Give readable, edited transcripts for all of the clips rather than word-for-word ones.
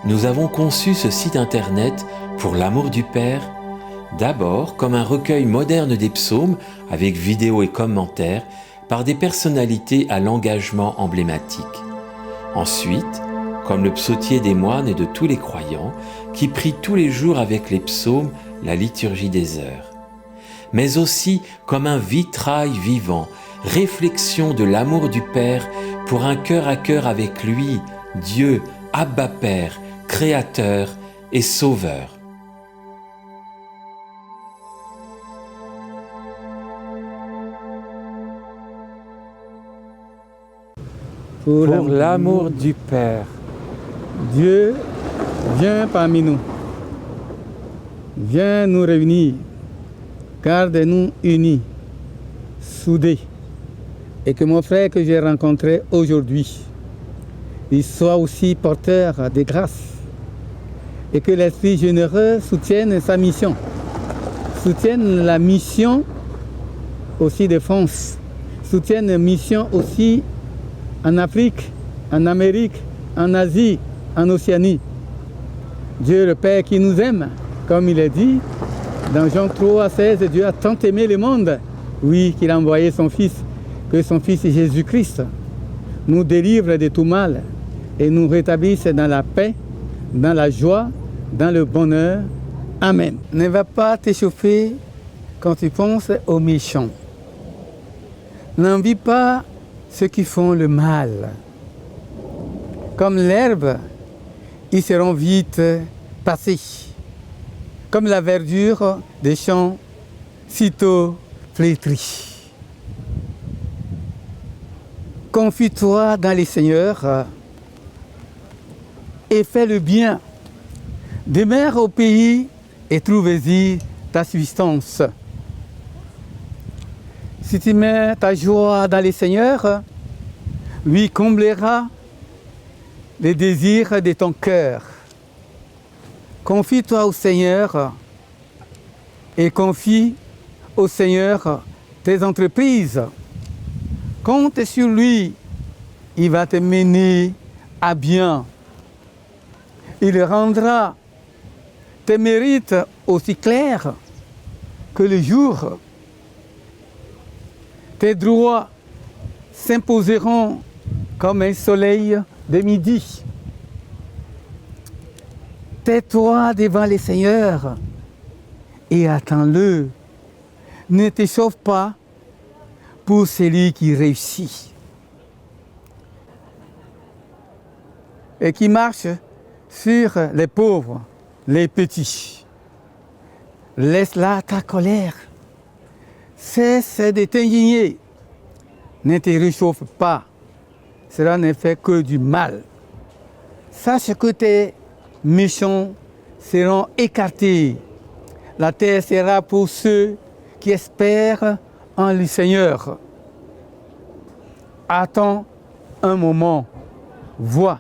nous avons conçu ce site internet pour l'amour du Père, d'abord comme un recueil moderne des psaumes avec vidéos et commentaires par des personnalités à l'engagement emblématique. Ensuite, comme le psautier des moines et de tous les croyants qui prient tous les jours avec les psaumes la liturgie des heures. Mais aussi comme un vitrail vivant, réflexion de l'amour du Père pour un cœur à cœur avec lui, Dieu, Abba Père, Créateur et Sauveur. Pour l'amour du Père. Dieu, viens parmi nous. Viens nous réunir. Garde-nous unis, soudés. Et que mon frère que j'ai rencontré aujourd'hui, il soit aussi porteur de grâce. Et que l'Esprit généreux soutienne sa mission. Soutienne la mission aussi de France. Soutienne la mission aussi en Afrique, en Amérique, en Asie, en Océanie. Dieu le Père qui nous aime, comme il est dit, dans Jean 3,16, Dieu a tant aimé le monde, oui, qu'il a envoyé son Fils, que son Fils Jésus-Christ nous délivre de tout mal et nous rétablisse dans la paix, dans la joie, dans le bonheur. Amen. Ne va pas t'échauffer quand tu penses aux méchants. N'envie pas ceux qui font le mal. Comme l'herbe, ils seront vite passés. Comme la verdure des champs, sitôt flétrie. Confie-toi dans les Seigneurs et fais le bien. Demeure au pays et trouve-y ta subsistance. Si tu mets ta joie dans les Seigneurs, lui comblera les désirs de ton cœur. Confie-toi au Seigneur et confie au Seigneur tes entreprises. Compte sur lui, il va te mener à bien. Il rendra tes mérites aussi clairs que le jour. Tes droits s'imposeront comme un soleil de midi. Tais-toi devant les seigneurs et attends-le. Ne t'échauffe pas pour celui qui réussit et qui marche sur les pauvres, les petits. Laisse là ta colère. Cesse de t'indigner. Ne te réchauffe pas. Cela ne fait que du mal. Sache que tes méchants seront écartés. La terre sera pour ceux qui espèrent en le Seigneur. Attends un moment. Vois.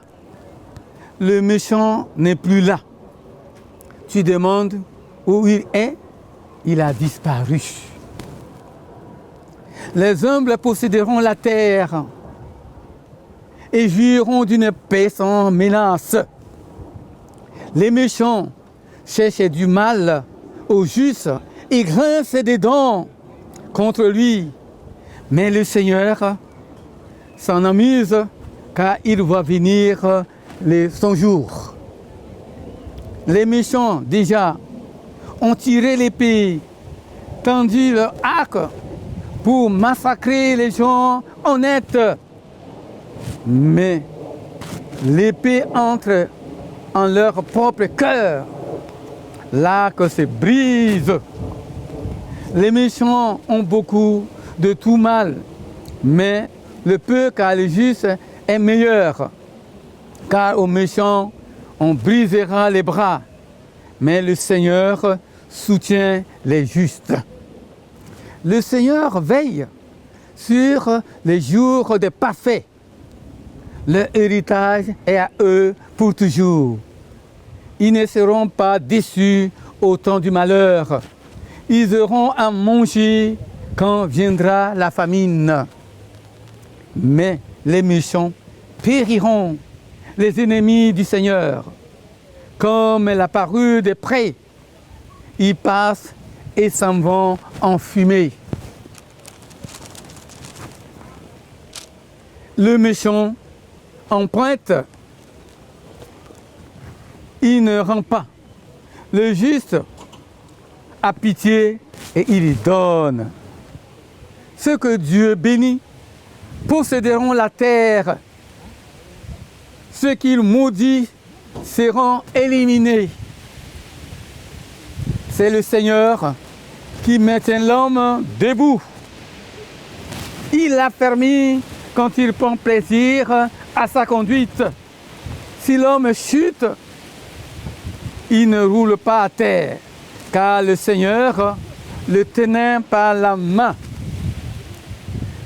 Le méchant n'est plus là. Tu demandes où il est. Il a disparu. Les humbles posséderont la terre et jouiront d'une paix sans menace. Les méchants cherchent du mal au juste et grincent des dents contre lui. Mais le Seigneur s'en amuse car il voit venir son jour. Les méchants déjà ont tiré l'épée, tendu leur arc pour massacrer les gens honnêtes. Mais l'épée entre en leur propre cœur. L'arc se brise. Les méchants ont beaucoup de tout mal, mais le peu qu'a le juste est meilleur. Car aux méchants, on brisera les bras, mais le Seigneur soutient les justes. Le Seigneur veille sur les jours des parfaits. Leur héritage est à eux pour toujours. Ils ne seront pas déçus au temps du malheur. Ils auront à manger quand viendra la famine. Mais les méchants périront, les ennemis du Seigneur. comme la parure des prés. Ils passent et s'en vont en fumée. Le méchant emprunte, il ne rend pas. Le juste a pitié et il donne. Ceux que Dieu bénit posséderont la terre. Ceux qu'il maudit seront éliminés. C'est le Seigneur qui maintient l'homme debout. Il l'a permis quand il prend plaisir à sa conduite. Si l'homme chute, il ne roule pas à terre, car le Seigneur le tenait par la main.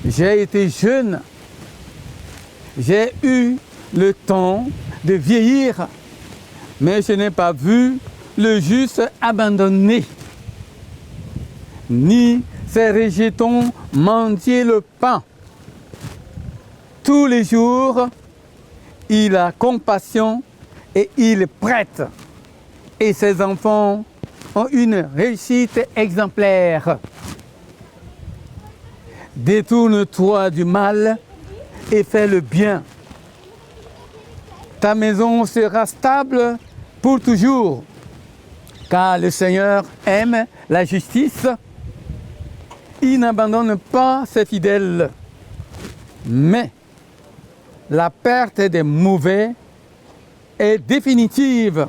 J'ai été jeune, j'ai eu le temps de vieillir, mais je n'ai pas vu le juste abandonné, ni ses rejetons mendier le pain. Tous les jours, il a compassion et il prête. Et ses enfants ont une réussite exemplaire. Détourne-toi du mal et fais le bien. Ta maison sera stable pour toujours, car le Seigneur aime la justice. Il n'abandonne pas ses fidèles, mais la perte des mauvais est définitive.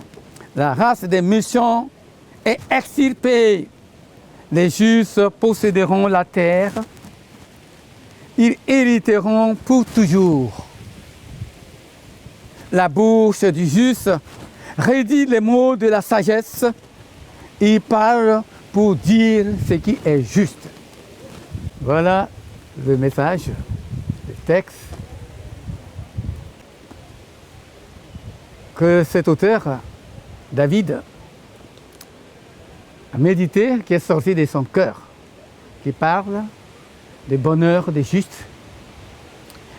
La race des méchants est extirpée. Les justes posséderont la terre. Ils hériteront pour toujours. La bouche du juste redit les mots de la sagesse. Il parle pour dire ce qui est juste. Voilà le message, le texte que cet auteur, David, a médité, qui est sorti de son cœur, qui parle du bonheur des justes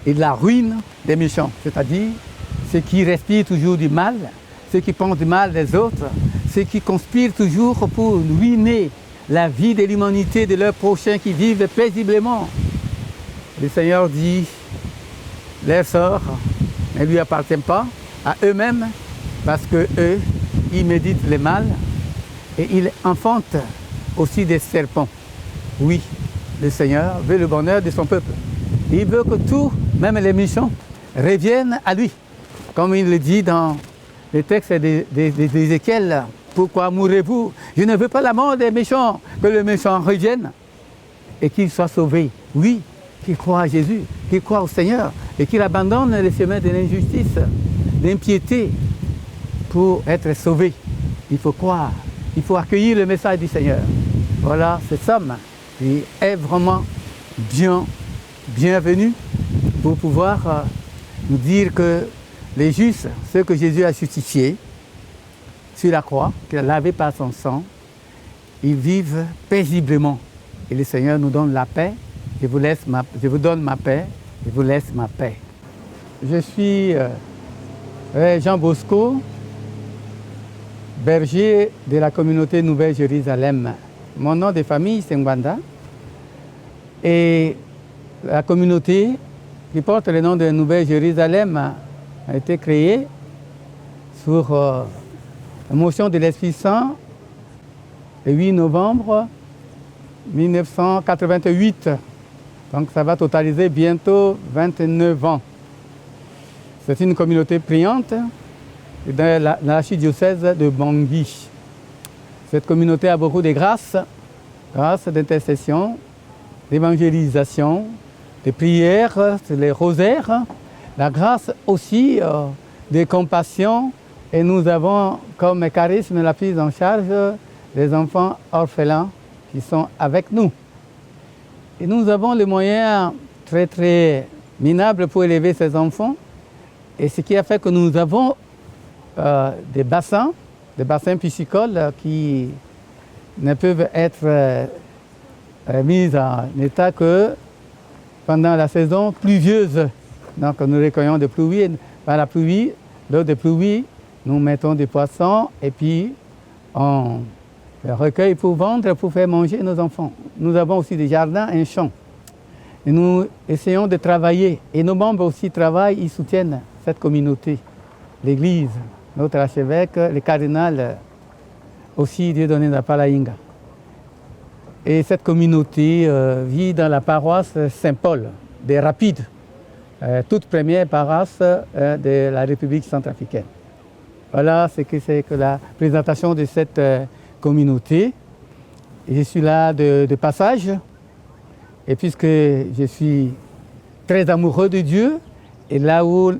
et de la ruine des méchants, c'est-à-dire ceux qui respirent toujours du mal, ceux qui pensent du mal des autres, ceux qui conspirent toujours pour ruiner la vie de l'humanité, de leurs prochains qui vivent paisiblement. Le Seigneur dit, leur sort ne lui appartient pas à eux-mêmes, parce que eux, ils méditent le mal et ils enfantent aussi des serpents. Oui, le Seigneur veut le bonheur de son peuple. Il veut que tous, même les méchants, reviennent à lui. Comme il le dit dans le texte d'Ézéchiel, pourquoi mourrez-vous? Je ne veux pas la mort des méchants, que le méchant revienne et qu'il soit sauvé. Oui, qu'il croit à Jésus, qu'il croit au Seigneur et qu'il abandonne les chemins de l'injustice, l'impiété pour être sauvé. Il faut croire, il faut accueillir le message du Seigneur. Voilà, ce somme qui est vraiment bienvenu pour pouvoir nous dire que les justes, ceux que Jésus a justifiés sur la croix, qu'il a lavé par son sang, ils vivent paisiblement. Et le Seigneur nous donne la paix. Je vous donne ma paix, je vous laisse ma paix. Je suis Jean Bosco, berger de la communauté Nouvelle-Jérusalem. Mon nom de famille, c'est Ngwanda. Et la communauté qui porte le nom de Nouvelle-Jérusalem a été créée sur la motion de l'Esprit Saint le 8 novembre 1988. Donc ça va totaliser bientôt 29 ans. C'est une communauté priante dans l'archidiocèse de Bangui. Cette communauté a beaucoup de grâces d'intercession, d'évangélisation, de prières, les rosaires, la grâce aussi de compassion. Et nous avons comme charisme la prise en charge des enfants orphelins qui sont avec nous. Et nous avons les moyens très minables pour élever ces enfants. Et ce qui a fait que nous avons des bassins piscicoles qui ne peuvent être mis en état que pendant la saison pluvieuse. Donc nous recueillons des pluies, par la pluie, l'eau des pluies nous mettons des poissons et puis on les recueille pour vendre, pour faire manger nos enfants. Nous avons aussi des jardins, un champ. Et nous essayons de travailler. Et nos membres aussi travaillent, ils soutiennent cette communauté. L'Église, notre archevêque, le cardinal, aussi Dieudonné Ndapala-Inga. Et cette communauté vit dans la paroisse Saint-Paul des Rapides, toute première paroisse de la République centrafricaine. Voilà ce que c'est que la présentation de cette communauté. Et je suis là de passage. Et puisque je suis très amoureux de Dieu, et là où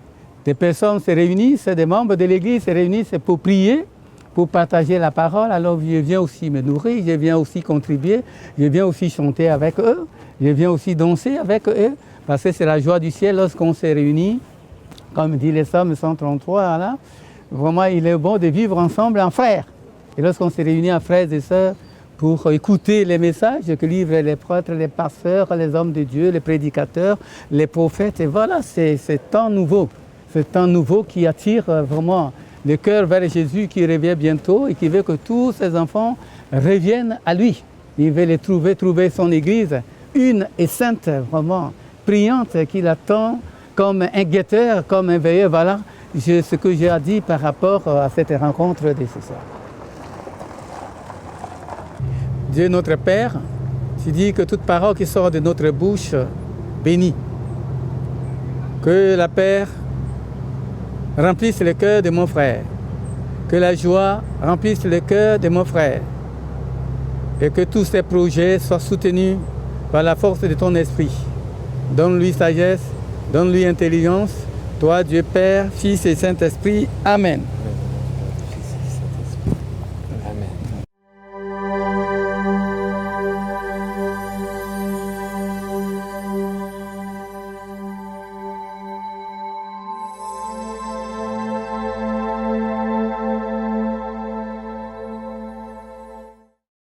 des personnes se réunissent, des membres de l'Église se réunissent pour prier, pour partager la parole, alors je viens aussi me nourrir, je viens aussi contribuer, je viens aussi chanter avec eux, je viens aussi danser avec eux, parce que c'est la joie du ciel lorsqu'on se réunit, comme dit les Psaumes 133, là, vraiment il est bon de vivre ensemble en frères. Et lorsqu'on se réunit en frères et sœurs, pour écouter les messages que livrent les prêtres, les pasteurs, les hommes de Dieu, les prédicateurs, les prophètes. Et voilà, c'est ce temps nouveau qui attire vraiment le cœur vers Jésus qui revient bientôt et qui veut que tous ses enfants reviennent à lui. Il veut les trouver son Église, une et sainte, vraiment priante, qu'il attend comme un guetteur, comme un veilleur. Voilà ce que j'ai à dire par rapport à cette rencontre de ce soir. Dieu notre Père, tu dis que toute parole qui sort de notre bouche bénit. Que la paix remplisse le cœur de mon frère. Que la joie remplisse le cœur de mon frère. Et que tous ces projets soient soutenus par la force de ton esprit. Donne-lui sagesse, donne-lui intelligence. Toi, Dieu Père, Fils et Saint-Esprit. Amen.